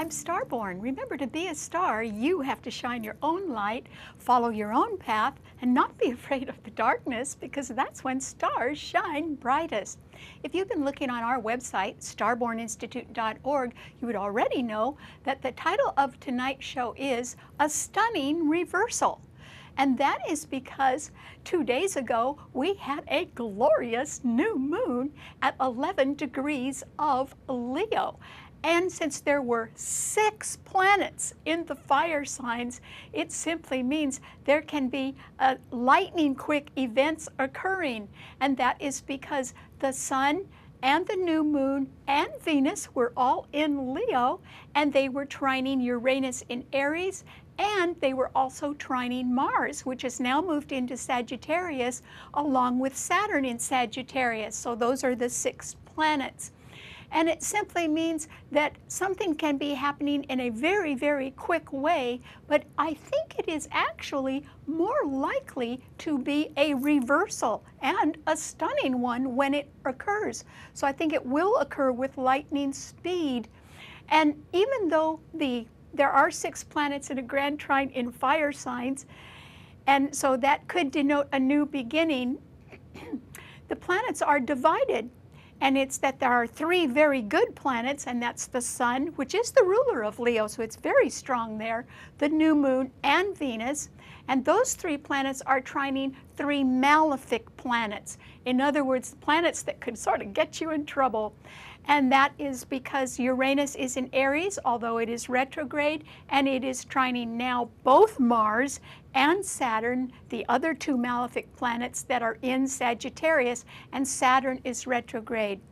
I'm Starborn. Remember, to be a star, you have to shine your own light, follow your own path, and not be afraid of the darkness, because that's when stars shine brightest. If you've been looking on our website, starborninstitute.org, you would already know that the title of tonight's show is A Stunning Reversal. And that is because 2 days ago, we had a glorious new moon at 11 degrees of Leo. And since there were 6 planets in the fire signs, it simply means there can be lightning quick events occurring. And that is because the sun and the new moon and Venus were all in Leo, and they were trining Uranus in Aries, and they were also trining Mars, which has now moved into Sagittarius, along with Saturn in Sagittarius. So those are the 6 planets. And it simply means that something can be happening in a very, very quick way, but I think it is actually more likely to be a reversal, and a stunning one when it occurs. So I think it will occur with lightning speed. And even though there are 6 planets in a grand trine in fire signs, and so that could denote a new beginning, the planets are divided. And it's that there are 3 very good planets, and that's the sun, which is the ruler of Leo, so it's very strong there, the new moon, and Venus. And those 3 planets are trining 3 malefic planets. In other words, planets that could sort of get you in trouble. And that is because Uranus is in Aries, although it is retrograde, and it is trining now both Mars and Saturn, the other 2 malefic planets that are in Sagittarius, and Saturn is retrograde.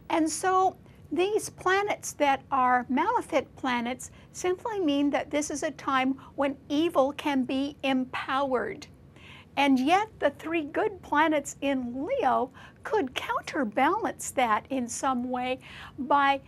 And so these planets that are malefic planets simply mean that this is a time when evil can be empowered. And yet the 3 good planets in Leo could counterbalance that in some way by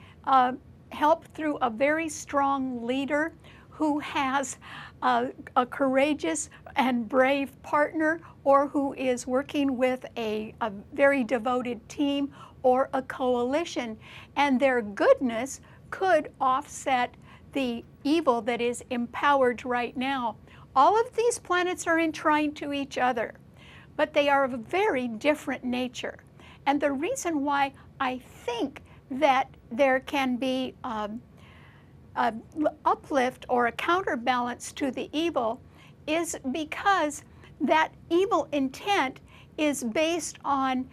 help through a very strong leader who has a courageous and brave partner, or who is working with a very devoted team or a coalition. And their goodness could offset the evil that is empowered right now. All of these planets are in trine to each other, but they are of a very different nature. And the reason why I think that there can be an uplift or a counterbalance to the evil is because that evil intent is based on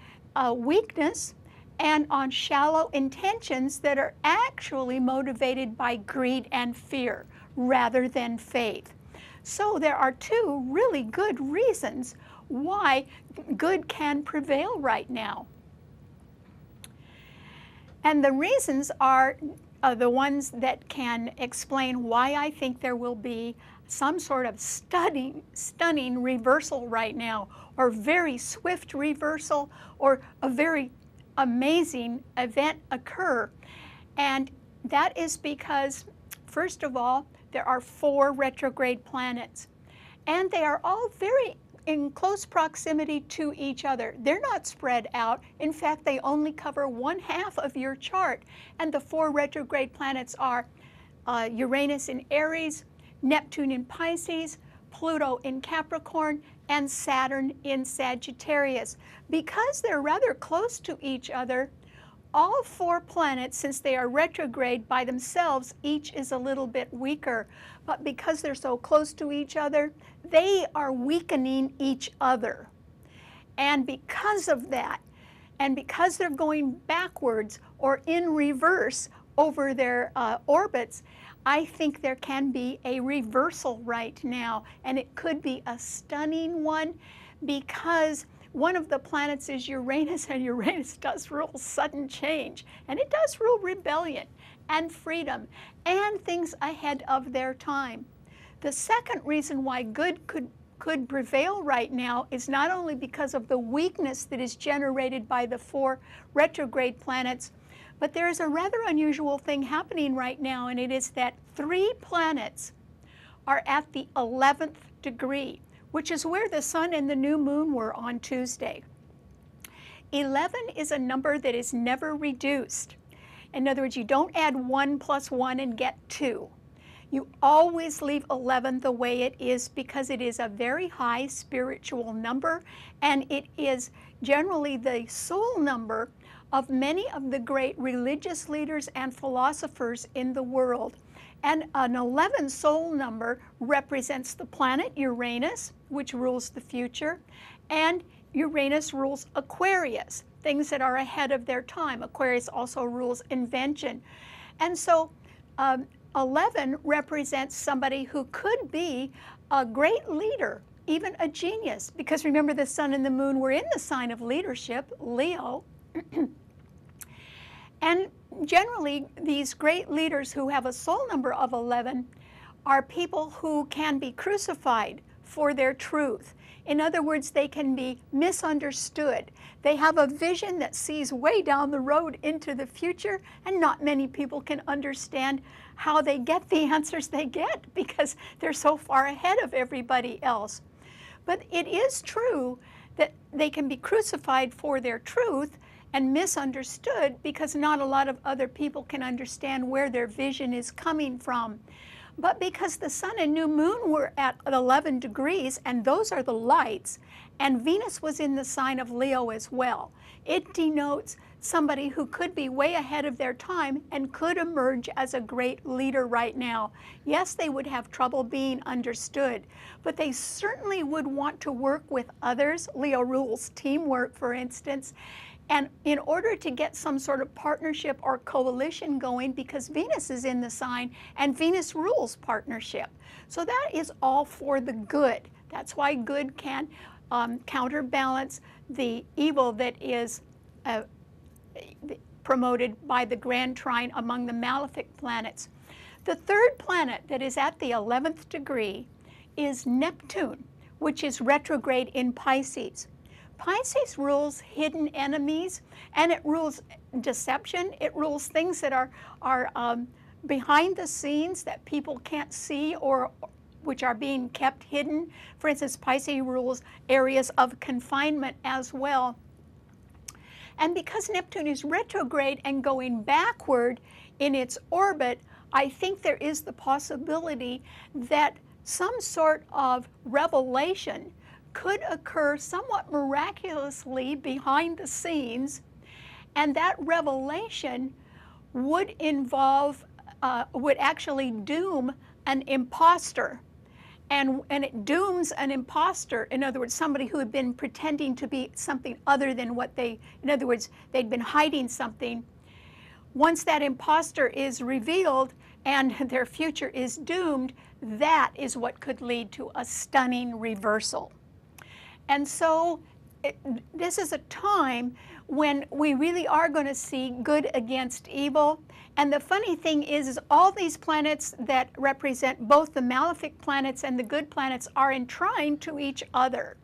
weakness and on shallow intentions that are actually motivated by greed and fear rather than faith. So there are 2 really good reasons why good can prevail right now. And the reasons are the ones that can explain why I think there will be some sort of stunning reversal right now, or very swift reversal, or a very amazing event occur. And that is because, first of all, there are 4 retrograde planets, and they are all very in close proximity to each other. They're not spread out. In fact, they only cover 1/2 of your chart. And the 4 retrograde planets are Uranus in Aries, Neptune in Pisces, Pluto in Capricorn, and Saturn in Sagittarius. Because they're rather close to each other, all 4 planets, since they are retrograde by themselves, each is a little bit weaker. But because they're so close to each other, they are weakening each other. And because of that, and because they're going backwards or in reverse over their orbits, I think there can be a reversal right now. And it could be a stunning one, because one of the planets is Uranus, and Uranus does rule sudden change. And it does rule rebellion and freedom and things ahead of their time. The second reason why good could prevail right now is not only because of the weakness that is generated by the 4 retrograde planets, but there is a rather unusual thing happening right now, and it is that 3 planets are at the 11th degree, which is where the sun and the new moon were on Tuesday. 11 is a number that is never reduced. In other words, you don't add 1 plus 1 and get 2. You always leave 11 the way it is because it is a very high spiritual number, and it is generally the soul number of many of the great religious leaders and philosophers in the world. And an 11 soul number represents the planet Uranus, which rules the future, and Uranus rules Aquarius, things that are ahead of their time. Aquarius also rules invention. And so 11 represents somebody who could be a great leader, even a genius, because remember the sun and the moon were in the sign of leadership, Leo. And generally, these great leaders who have a soul number of 11 are people who can be crucified for their truth. In other words, they can be misunderstood. They have a vision that sees way down the road into the future, and not many people can understand how they get the answers they get because they're so far ahead of everybody else. But it is true that they can be crucified for their truth and misunderstood because not a lot of other people can understand where their vision is coming from. But because the sun and new moon were at 11 degrees, and those are the lights, and Venus was in the sign of Leo as well, it denotes somebody who could be way ahead of their time and could emerge as a great leader right now. Yes, they would have trouble being understood, but they certainly would want to work with others. Leo rules teamwork, for instance. And in order to get some sort of partnership or coalition going, because Venus is in the sign and Venus rules partnership. So that is all for the good. That's why good can counterbalance the evil that is promoted by the grand trine among the malefic planets. The third planet that is at the 11th degree is Neptune, which is retrograde in Pisces. Pisces rules hidden enemies, and it rules deception. It rules things that are behind the scenes that people can't see or which are being kept hidden. For instance, Pisces rules areas of confinement as well. And because Neptune is retrograde and going backward in its orbit, I think there is the possibility that some sort of revelation could occur somewhat miraculously behind the scenes, and that revelation would involve, would actually doom an impostor. And it dooms an impostor, in other words, somebody who had been pretending to be something other than what they, in other words, they'd been hiding something. Once that impostor is revealed and their future is doomed, that is what could lead to a stunning reversal. And so this is a time when we really are going to see good against evil. And the funny thing is all these planets that represent both the malefic planets and the good planets are in trine to each other.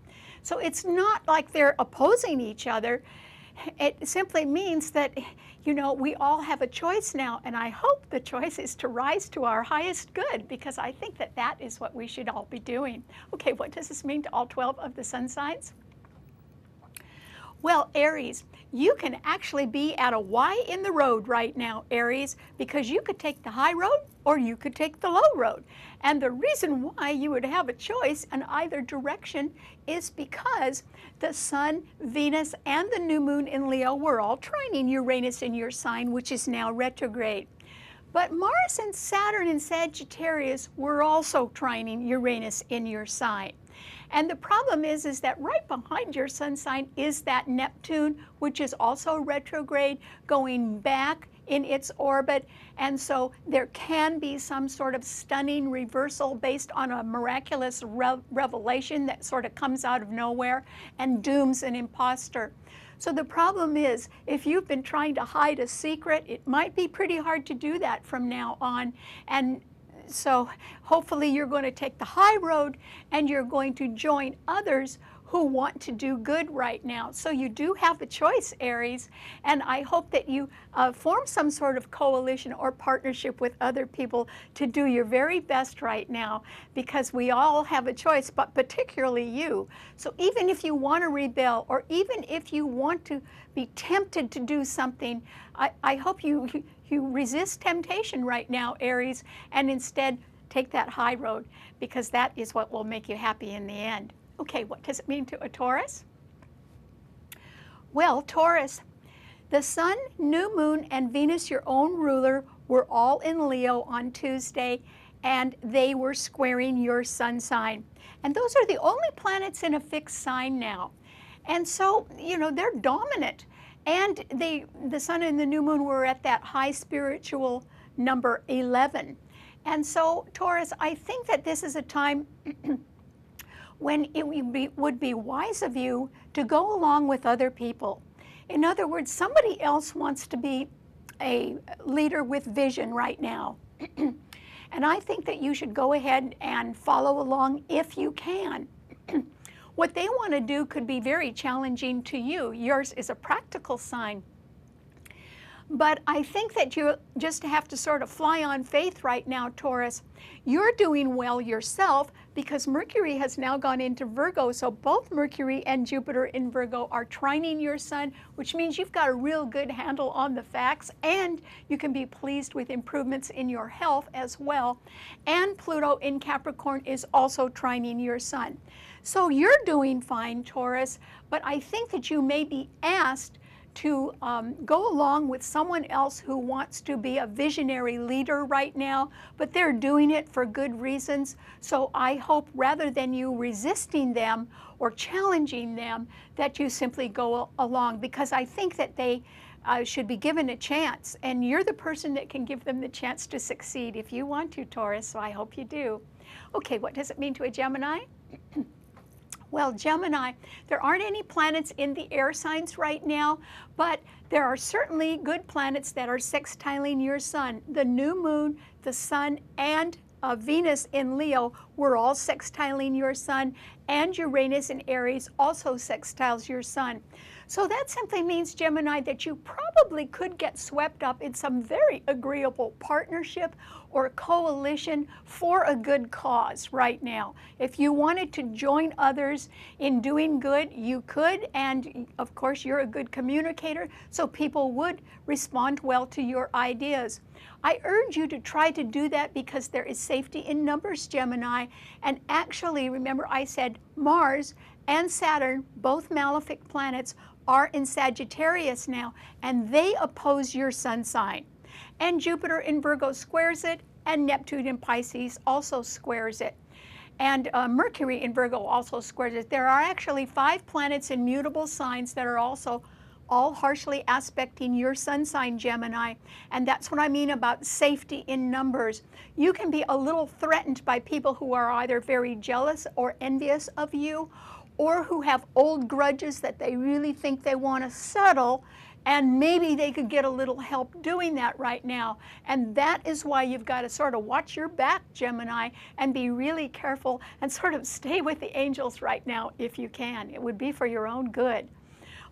So it's not like they're opposing each other. It simply means that, you know, we all have a choice now, and I hope the choice is to rise to our highest good, because I think that that is what we should all be doing. Okay, what does this mean to all 12 of the sun signs? Well, Aries, you can actually be at a Y in the road right now, Aries, because you could take the high road or you could take the low road. And the reason why you would have a choice in either direction is because the sun, Venus, and the new moon in Leo were all trining Uranus in your sign, which is now retrograde. But Mars and Saturn in Sagittarius were also trining Uranus in your sign. And the problem is that right behind your sun sign is that Neptune, which is also retrograde, going back in its orbit. And so there can be some sort of stunning reversal based on a miraculous revelation that sort of comes out of nowhere and dooms an impostor. So the problem is, if you've been trying to hide a secret, it might be pretty hard to do that from now on. And so hopefully you're going to take the high road and you're going to join others who want to do good right now. So you do have a choice, Aries, and I hope that you form some sort of coalition or partnership with other people to do your very best right now, because we all have a choice, but particularly you. So even if you want to rebel, or even if you want to be tempted to do something, I hope you you resist temptation right now, Aries, and instead take that high road, because that is what will make you happy in the end. Okay, what does it mean to a Taurus? Well, Taurus, the Sun, New Moon, and Venus, your own ruler, were all in Leo on Tuesday, and they were squaring your sun sign. And those are the only planets in a fixed sign now. And so, you know, they're dominant. And the Sun and the New Moon were at that high spiritual number 11. And so, Taurus, I think that this is a time when it would be wise of you to go along with other people. In other words, somebody else wants to be a leader with vision right now. And I think that you should go ahead and follow along if you can. What they want to do could be very challenging to you. Yours is a practical sign. But I think that you just have to sort of fly on faith right now, Taurus. You're doing well yourself because Mercury has now gone into Virgo. So both Mercury and Jupiter in Virgo are trining your sun, which means you've got a real good handle on the facts, and you can be pleased with improvements in your health as well. And Pluto in Capricorn is also trining your sun. So you're doing fine, Taurus, but I think that you may be asked to go along with someone else who wants to be a visionary leader right now, but they're doing it for good reasons. So I hope rather than you resisting them or challenging them, that you simply go along, because I think that they should be given a chance, and you're the person that can give them the chance to succeed if you want to, Taurus, so I hope you do. Okay, what does it mean to a Gemini? Well, Gemini, there aren't any planets in the air signs right now, but there are certainly good planets that are sextiling your sun. The new moon, the sun, and Venus in Leo were all sextiling your sun, and Uranus in Aries also sextiles your sun. So that simply means, Gemini, that you probably could get swept up in some very agreeable partnership or coalition for a good cause right now. If you wanted to join others in doing good, you could, and of course you're a good communicator, so people would respond well to your ideas. I urge you to try to do that because there is safety in numbers, Gemini, and actually, remember I said Mars and Saturn, both malefic planets, are in Sagittarius now, and they oppose your sun sign. And Jupiter in Virgo squares it, and Neptune in Pisces also squares it. And Mercury in Virgo also squares it. There are actually 5 planets in mutable signs that are also all harshly aspecting your sun sign, Gemini. And that's what I mean about safety in numbers. You can be a little threatened by people who are either very jealous or envious of you, or who have old grudges that they really think they want to settle, and maybe they could get a little help doing that right now. And that is why you've got to sort of watch your back, Gemini, and be really careful and sort of stay with the angels right now if you can. It would be for your own good.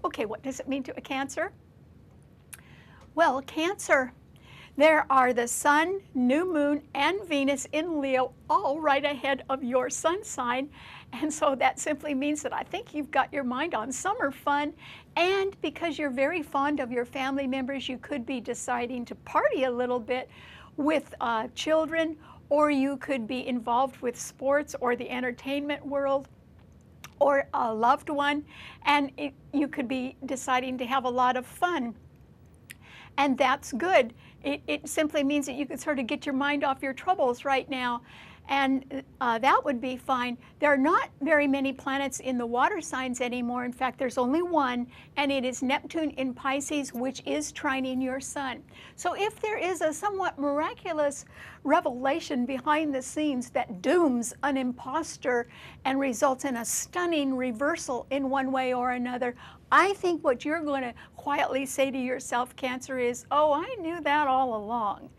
Okay, what does it mean to a Cancer? Well, Cancer, there are the Sun, New Moon, and Venus in Leo all right ahead of your sun sign. And so that simply means that I think you've got your mind on summer fun. And because you're very fond of your family members, you could be deciding to party a little bit with children, or you could be involved with sports or the entertainment world, or a loved one, and you could be deciding to have a lot of fun. And that's good. It simply means that you could sort of get your mind off your troubles right now, and that would be fine. There are not very many planets in the water signs anymore. In fact, there's only one, and it is Neptune in Pisces, which is trining your sun. So if there is a somewhat miraculous revelation behind the scenes that dooms an impostor and results in a stunning reversal in one way or another, I think what you're going to quietly say to yourself, Cancer, is, oh, I knew that all along.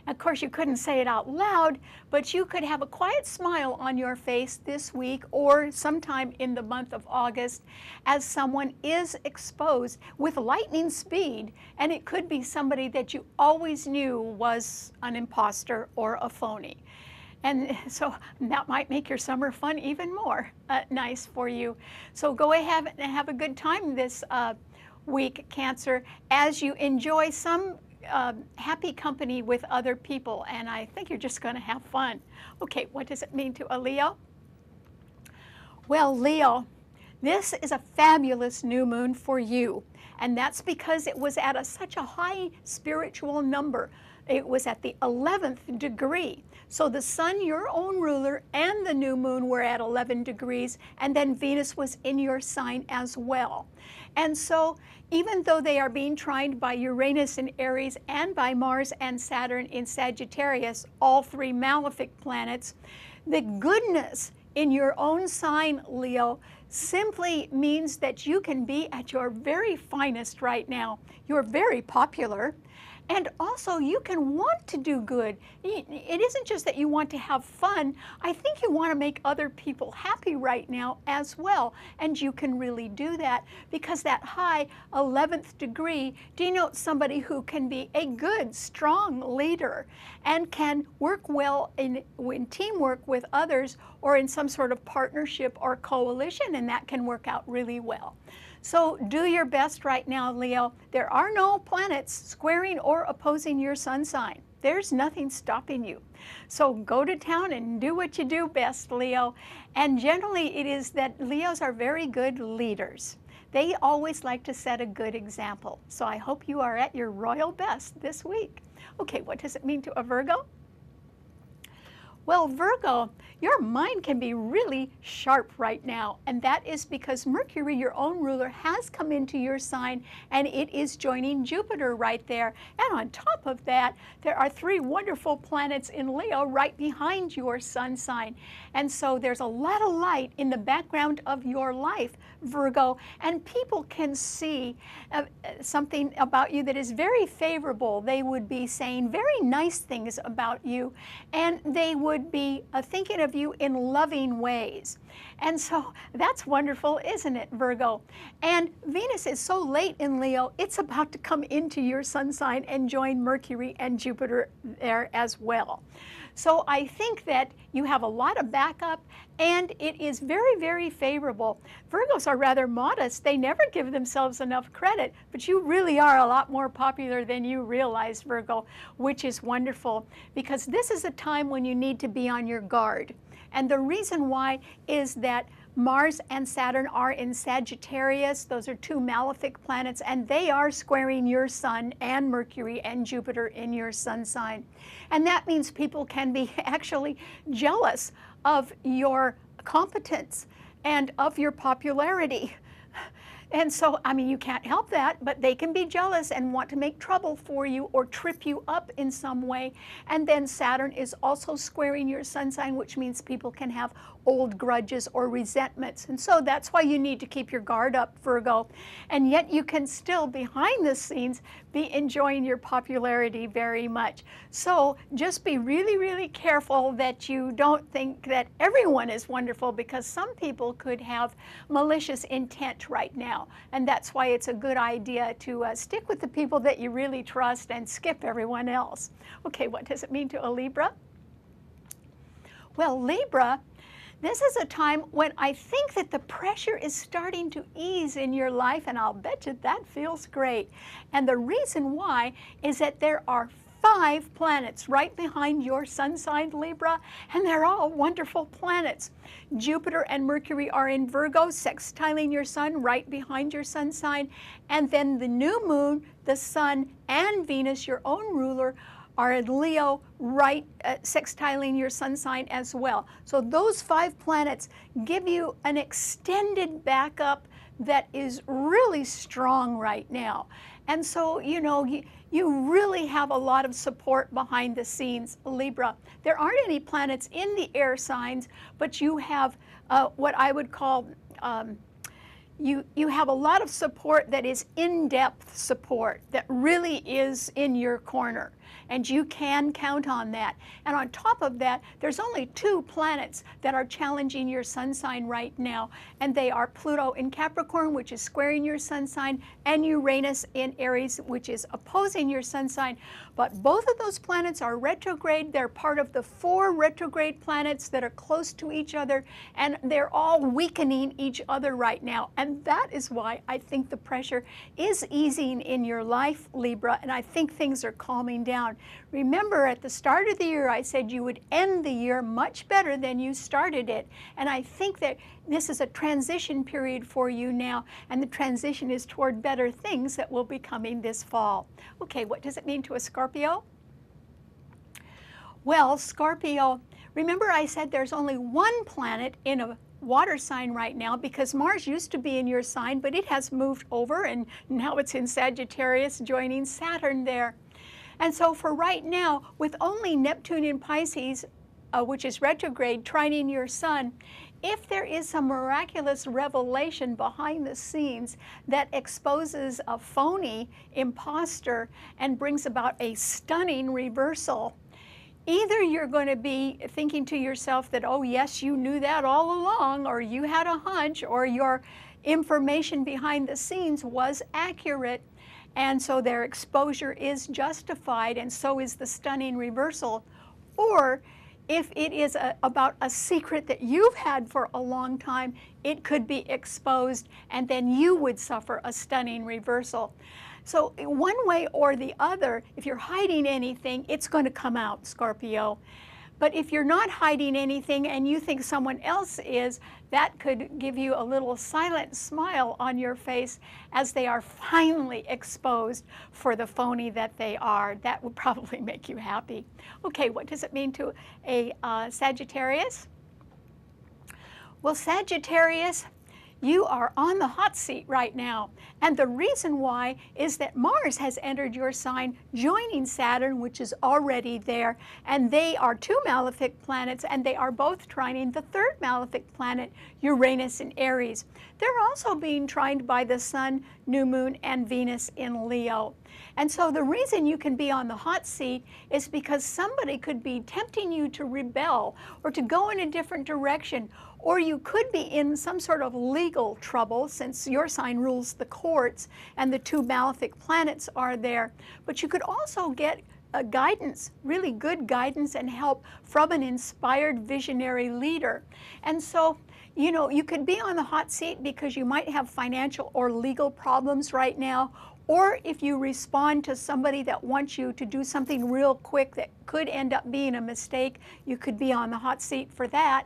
Of course, you couldn't say it out loud, but you could have a quiet smile on your face this week or sometime in the month of August as someone is exposed with lightning speed, and it could be somebody that you always knew was an imposter or a phony. And so that might make your summer fun even more nice for you. So go ahead and have a good time this week, Cancer, as you enjoy some happy company with other people, and I think you're just going to have fun. Okay, what does it mean to a Leo? Well, Leo, this is a fabulous new moon for you, and that's because it was at such a high spiritual number. It was at the 11th degree. So the sun, your own ruler, and the new moon were at 11 degrees, and then Venus was in your sign as well. And so even though they are being trined by Uranus in Aries and by Mars and Saturn in Sagittarius, all three malefic planets, the goodness in your own sign, Leo, simply means that you can be at your very finest right now. You're very popular. And also, you can want to do good. It isn't just that you want to have fun. I think you want to make other people happy right now as well. And you can really do that because that high 11th degree denotes somebody who can be a good, strong leader and can work well in teamwork with others or in some sort of partnership or coalition, and that can work out really well. So do your best right now, Leo. There are no planets squaring or opposing your sun sign. There's nothing stopping you. So go to town and do what you do best, Leo. And generally it is that Leos are very good leaders. They always like to set a good example. So I hope you are at your royal best this week. Okay, what does it mean to a Virgo? Well, Virgo, your mind can be really sharp right now, and that is because Mercury, your own ruler, has come into your sign, and it is joining Jupiter right there. And on top of that, there are three wonderful planets in Leo right behind your sun sign. And so there's a lot of light in the background of your life, Virgo, and people can see something about you that is very favorable. They would be saying very nice things about you, and they would be thinking of you in loving ways. And so that's wonderful, isn't it, Virgo? And Venus is so late in Leo, it's about to come into your sun sign and join Mercury and Jupiter there as well. So I think that you have a lot of backup, and it is very, very favorable. Virgos are rather modest. They never give themselves enough credit, but you really are a lot more popular than you realize, Virgo, which is wonderful, because this is a time when you need to be on your guard. And the reason why is that Mars and Saturn are in Sagittarius. Those are two malefic planets, and they are squaring your sun and Mercury and Jupiter in your sun sign. And that means people can be actually jealous of your competence and of your popularity. And so, I mean, you can't help that, but they can be jealous and want to make trouble for you or trip you up in some way. And then Saturn is also squaring your sun sign, which means people can have old grudges or resentments. And so that's why you need to keep your guard up, Virgo. And yet you can still, behind the scenes, be enjoying your popularity very much. So just be really, really careful that you don't think that everyone is wonderful, because some people could have malicious intent right now. And that's why it's a good idea to stick with the people that you really trust and skip everyone else. Okay, what does it mean to a Libra? Well, Libra, this is a time when I think that the pressure is starting to ease in your life, and I'll bet you that feels great. And the reason why is that there are 5 planets right behind your sun sign, Libra, and they're all wonderful planets. Jupiter and Mercury are in Virgo, sextiling your sun right behind your sun sign, and then the new moon, the sun, and Venus, your own ruler, are in Leo, right sextiling your sun sign as well. So those 5 planets give you an extended backup that is really strong right now. And so, you know, you really have a lot of support behind the scenes, Libra. There aren't any planets in the air signs, but you have what I would call you have a lot of support that is in-depth support that really is in your corner, and you can count on that. And on top of that, there's only 2 planets that are challenging your sun sign right now, and they are Pluto in Capricorn, which is squaring your sun sign, and Uranus in Aries, which is opposing your sun sign. But both of those planets are retrograde. They're part of the 4 retrograde planets that are close to each other, and they're all weakening each other right now. And And that is why I think the pressure is easing in your life, Libra, and I think things are calming down. Remember, at the start of the year, I said you would end the year much better than you started it. And I think that this is a transition period for you now, and the transition is toward better things that will be coming this fall. Okay, what does it mean to a Scorpio? Well, Scorpio, remember I said there's only one planet in a water sign right now, because Mars used to be in your sign, but it has moved over and now it's in Sagittarius, joining Saturn there. And so for right now, with only Neptune in Pisces, which is retrograde, trining your sun, if there is some miraculous revelation behind the scenes that exposes a phony impostor and brings about a stunning reversal, either you're going to be thinking to yourself that, oh yes, you knew that all along, or you had a hunch, or your information behind the scenes was accurate, and so their exposure is justified, and so is the stunning reversal. Or if it is about a secret that you've had for a long time, it could be exposed, and then you would suffer a stunning reversal. So one way or the other, if you're hiding anything, it's going to come out, Scorpio. But if you're not hiding anything and you think someone else is, that could give you a little silent smile on your face as they are finally exposed for the phony that they are. That would probably make you happy. Okay, what does it mean to a Sagittarius? Well, Sagittarius, you are on the hot seat right now. And the reason why is that Mars has entered your sign, joining Saturn, which is already there. And they are two malefic planets, and they are both trining the third malefic planet, Uranus in Aries. They're also being trined by the Sun, New Moon, and Venus in Leo. And so the reason you can be on the hot seat is because somebody could be tempting you to rebel or to go in a different direction, or you could be in some sort of legal trouble since your sign rules the courts and the two malefic planets are there. But you could also get guidance, really good guidance and help from an inspired visionary leader. And so, you know, you could be on the hot seat because you might have financial or legal problems right now, or if you respond to somebody that wants you to do something real quick that could end up being a mistake, you could be on the hot seat for that.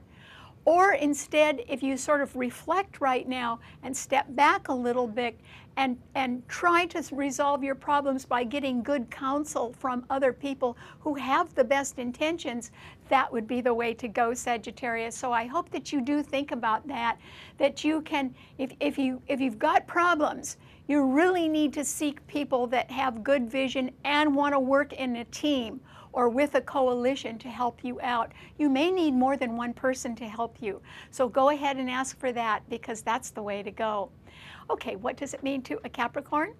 Or instead, if you sort of reflect right now and step back a little bit and try to resolve your problems by getting good counsel from other people who have the best intentions, that would be the way to go, Sagittarius. So I hope that you do think about that, that you can, if you've got problems, you really need to seek people that have good vision and want to work in a team or with a coalition to help you out. You may need more than one person to help you. So go ahead and ask for that, because that's the way to go. Okay, what does it mean to a Capricorn?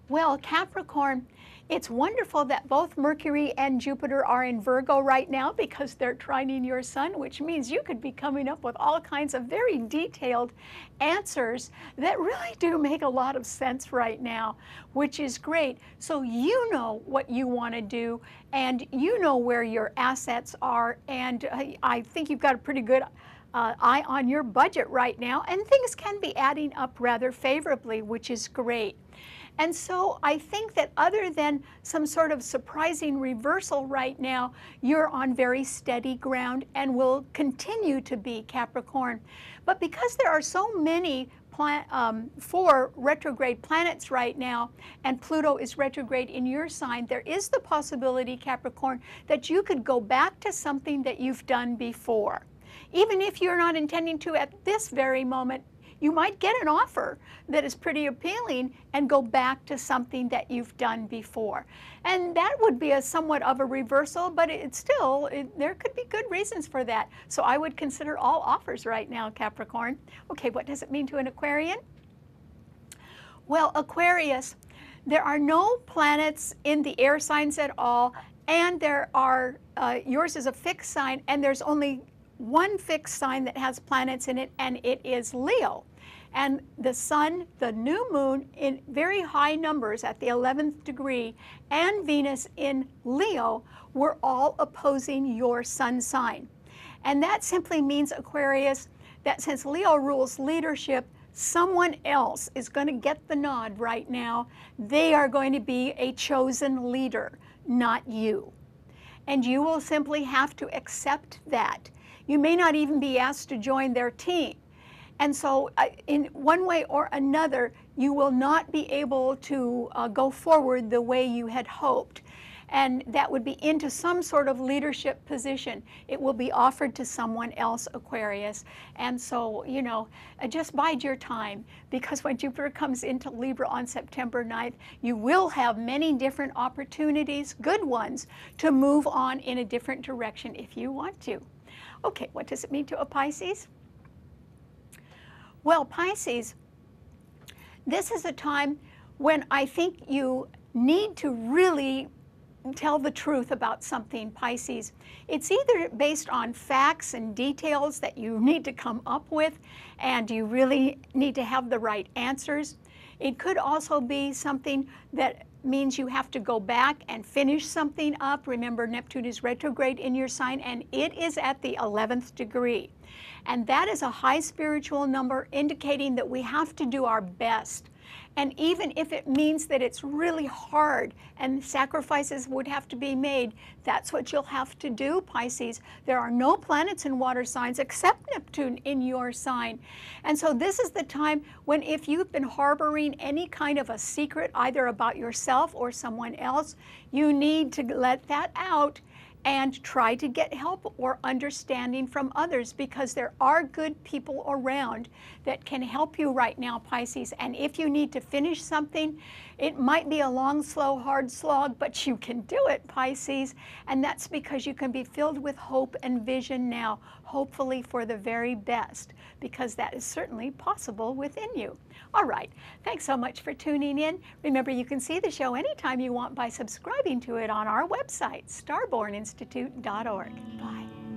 Well, Capricorn, it's wonderful that both Mercury and Jupiter are in Virgo right now because they're trining your sun, which means you could be coming up with all kinds of very detailed answers that really do make a lot of sense right now, which is great. So you know what you want to do, and you know where your assets are, and I think you've got a pretty good eye on your budget right now, and things can be adding up rather favorably, which is great. And so I think that other than some sort of surprising reversal right now, you're on very steady ground and will continue to be, Capricorn. But because there are so many 4 retrograde planets right now, and Pluto is retrograde in your sign, there is the possibility, Capricorn, that you could go back to something that you've done before. Even if you're not intending to at this very moment, you might get an offer that is pretty appealing and go back to something that you've done before. And that would be a somewhat of a reversal, but there could be good reasons for that. So I would consider all offers right now, Capricorn. Okay, what does it mean to an Aquarian? Well, Aquarius, there are no planets in the air signs at all, and there are, yours is a fixed sign, and there's only one fixed sign that has planets in it, and it is Leo. And the Sun, the new moon in very high numbers at the 11th degree, and Venus in Leo were all opposing your sun sign. And that simply means, Aquarius, that since Leo rules leadership, someone else is going to get the nod right now. They are going to be a chosen leader, not you. And you will simply have to accept that. You may not even be asked to join their team. And so in one way or another, you will not be able to go forward the way you had hoped. And that would be into some sort of leadership position. It will be offered to someone else, Aquarius. And so, you know, just bide your time, because when Jupiter comes into Libra on September 9th, you will have many different opportunities, good ones, to move on in a different direction if you want to. Okay, what does it mean to a Pisces? Well, Pisces, this is a time when I think you need to really tell the truth about something, Pisces. It's either based on facts and details that you need to come up with, and you really need to have the right answers. It could also be something that means you have to go back and finish something up. Remember, Neptune is retrograde in your sign, and it is at the 11th degree. And that is a high spiritual number, indicating that we have to do our best. And even if it means that it's really hard and sacrifices would have to be made, that's what you'll have to do, Pisces. There are no planets in water signs except Neptune in your sign. And so this is the time when, if you've been harboring any kind of a secret, either about yourself or someone else, you need to let that out and try to get help or understanding from others, because there are good people around that can help you right now, Pisces. And if you need to finish something, it might be a long, slow, hard slog, but you can do it, Pisces. And that's because you can be filled with hope and vision now, hopefully for the very best, because that is certainly possible within you. All right, thanks so much for tuning in. Remember, you can see the show anytime you want by subscribing to it on our website, starborninstitute.org. Bye.